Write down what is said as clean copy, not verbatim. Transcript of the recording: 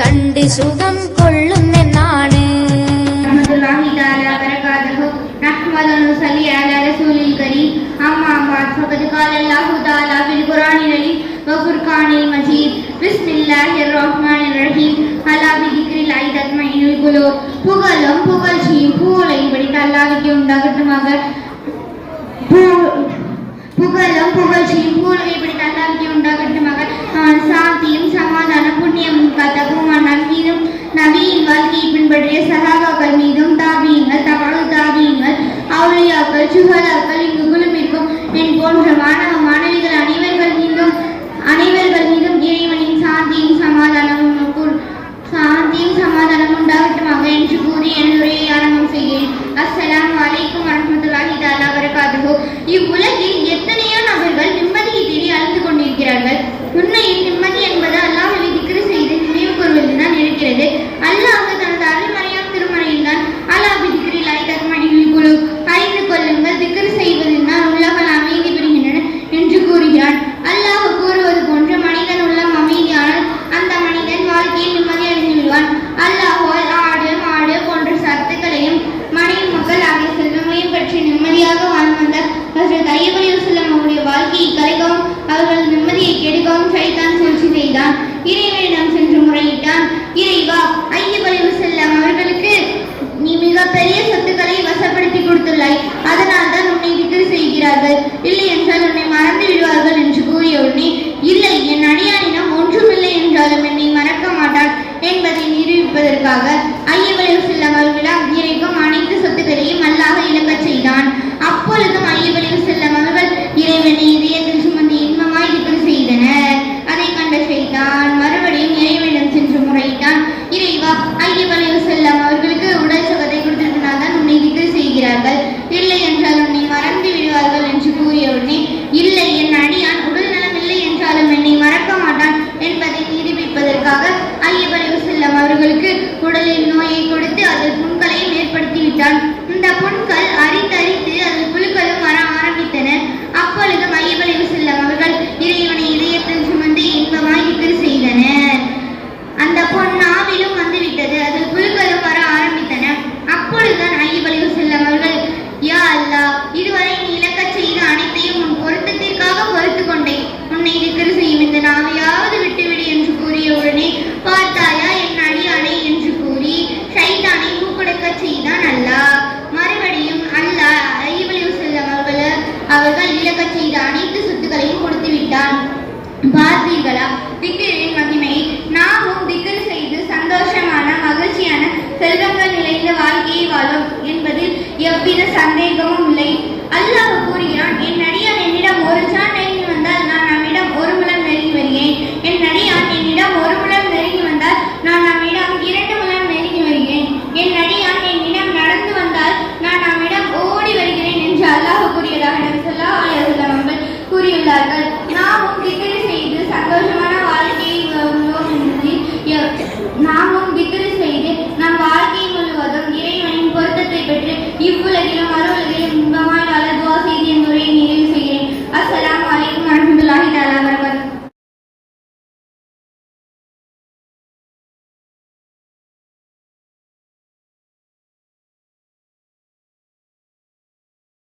கண்டு சுகம் கொள்ளும் நாடு. புகழும் புகழ்ச்சியும் பூலைப்படி அல்லாஹ்வுக்கு உண்டாகட்டுமாக. புகழும் புகழ்ச்சியும் பூலைப்படி அல்லாஹ்வுக்கு உண்டாகட்டுமாக. சாந்தியும் சமாதான புண்ணியமும் கதவும் மீதும் நபியின் வாழ்க்கையை பின்பற்றிய சஹாபாக்கள் மீதும் தாபியங்கள் தாபியங்கள் அவுலியாக்கள் சுஹதாக்கள் இங்கு குழுமிருக்கும் என் போன்ற மாணவ மாணவிகள் அனைவர்கள் மீதும் இறைவனின் சாந்தியும் சமாதானமும் உண்டாகட்டுமாக என்று கூறி என்னுடைய ஆரம்பம் செய்கிறேன். அஸ்ஸலாமு அலைக்கும் வரஹ்மத்துல்லாஹி தஆலா வபரகாத்துஹு. இவ்வுலகில் எத்தனையோ நபர்கள் நிம்மதியை தேடி அலைந்து கொண்டிருக்கிறார்கள். உண்மையில் நிம்மதி என்பது அல்லாஹ்வை திக்ர் செய்து நினைவு கூறுவதில்தான் இருக்கிறது. அல்லாஹ் தனது அருள்மறையாம் திருமறையில் தான் அல்லாஹ்வை திக்ரில்லாஹி தத்மஇன்னுல் குலூப், அறிந்து கொள்ளுங்கள் திக்ர் செய்வதில் தான் உள்ளங்கள் அமைதி பெறுகின்றன என்று கூறுகிறான். அல்லாஹ் கூறுவது போன்று மனிதன் உள்ளம் அமைதியானால் அந்த மனிதன் வாழ்க்கையில் நிம்மதி அடைந்து விடுவான். அல்லாஹ்வால் ஆடு மாடு போன்ற சத்துக்களையும் மனைவி மக்கள் ஆகிய செல்வங்களையும் பற்றி நிம்மதியாக வாழ்ந்து வந்த ஹஜ்ரத் அய்யூப் அலைஹிஸ்ஸலாம் அவருடைய வாழ்க்கையை கலைக்கவும் அவர்கள் நிம்மதியை கெடுக்கவும் ஷைத்தான் சூழ்ச்சி செய்தான். இறைவனிடம் சென்று முறையிட்டான். இறைவா, அய்யூப் அலைஹிஸ்ஸலாம் அவர்களுக்கு நீ மிக பெரிய சொத்துக்களை வசப்படுத்தி கொடுத்துள்ளாய், அதனால் தான் உன்னை திக்ர் செய்கிறார்கள், இல்லை என்றால் உன்னை மறந்து விடுவார்கள் என்று கூறியவுடனே, இல்லை, என் அடியானிடம் ஒன்றுமில்லை என்றாலும் என்னை மறக்க மாட்டான் என்பதை நிரூபிப்பதற்காக அய்யூப் அலைஹிஸ்ஸலாம் அவர்களால் இறைக்கும் அனைத்து சொத்துக்களையும் அல்லாஹ் இழக்கச் செய்தான். அப்பொழுதும் அய்யூப் அலைஹிஸ்ஸலாம் அவர்கள் இறைவனை இதயத்தில் சுமந்து இன்பமாய் திக்ர் செய்தனர். அதை கண்ட ஷைத்தான் மறுபடியும் இறைவனிடம் சென்று முறையிட்டான். இறைவா, அய்யூப் அலைஹிஸ்ஸலாம் அவர்களுக்கு உடல் சுகத்தை கொடுத்திருந்தால் தான் உன்னை திக்ர் செய்கிறார்கள், இல்லை என்றால் உன்னை மறந்து விடுவார்கள் என்று கூறியவுடனே, இல்லை, என் அடியான் உடல் நலம் இல்லை என்றாலும் என்னை மறக்க மாட்டான் என்பதை நிரூபிப்பதற்காக அய்யூப் அலைஹிஸ்ஸலாம் அவர்களுக்கு உடலில் நோயை கொடுத்து அதில் புண்களையும் ஏற்படுத்தி விட்டான். இந்த புண்கள் அரித்தரித்து அதில் புழுக்களும் வர ஆரம்பித்தன. அப்பொழுதும் அய்யூப் அலைஹிஸ்ஸலாம் அவர்கள் இறைவனை இதயத்தில் சுமந்து இன்பமாய் திக்ர் செய்தனர். அந்த பொன் நாவிலும் வந்துவிட்டது, அதில் புழுக்களும் வர ஆரம்பித்தன. அப்பொழுதுதான் அய்யூப் அலைஹிஸ்ஸலாம் அவர்கள், யா அல்லாஹ், இதுவரை நீ இழக்கச் செய்த அனைத்தையும் உன் பொருத்தத்திற்காக பொறுத்து கொண்டேன், உன்னை திக்ர் செய்யும் இந்த நாவையாவது விட்டுவிடு என்று கூறிய உடனே, பார்த்தாயா என் அடியானை என்று கூறி ஷைத்தானை மூக்கொடுக்க செய்தான் அல்லாஹ். மறுபடியும் அல்லாஹ் அய்யூப் அலைஹிஸ்ஸலாம் அவர்கள் இழக்கச் செய்த அனைத்து சொத்துக்களையும் கொடுத்து விட்டான். பார்த்தீர்களா திக்ரின் மகிமையை? நாமும் திக்ர் செய்து சந்தோஷமான மகிழ்ச்சியான செல்வங்கள் நிறைந்த வாழ்க்கையை வாழும் என்பதில் எவ்வித சந்தேகமும் இல்லை. அல்லாஹ் கூறுகிறான், என் அடியான் என்னிடம் ஒரு சான் நெருங்கி வந்தால் நான் நம்மிடம் ஒரு முழம் நெருங்கி வருகிறேன், என் அடியான் என்னிடம் ஒரு முழம் நெருங்கி வந்தால் நான் நம்மிடம் 2 முழம் நெருங்கி வருகிறேன், என் அடியான் என்னிடம் நடந்து வந்தால் நான் நம்மிடம் ஓடி வருகிறேன் என்று அல்லாஹ் கூறியதாக நபி ஸல்லல்லாஹு அலைஹி வஸல்லம் அவர்கள் கூறியுள்ளார்கள். நாமும் திக்ர் செய்து சந்தோஷமான வாழ்க்கையை வாழ்வோம் என்பதில் நாமும் திக்ர் செய்து நம் வாழ்க்கை முழுவதும் இறைவனின் பொருத்தத்தை பெற்று இவ்வுலகிலும்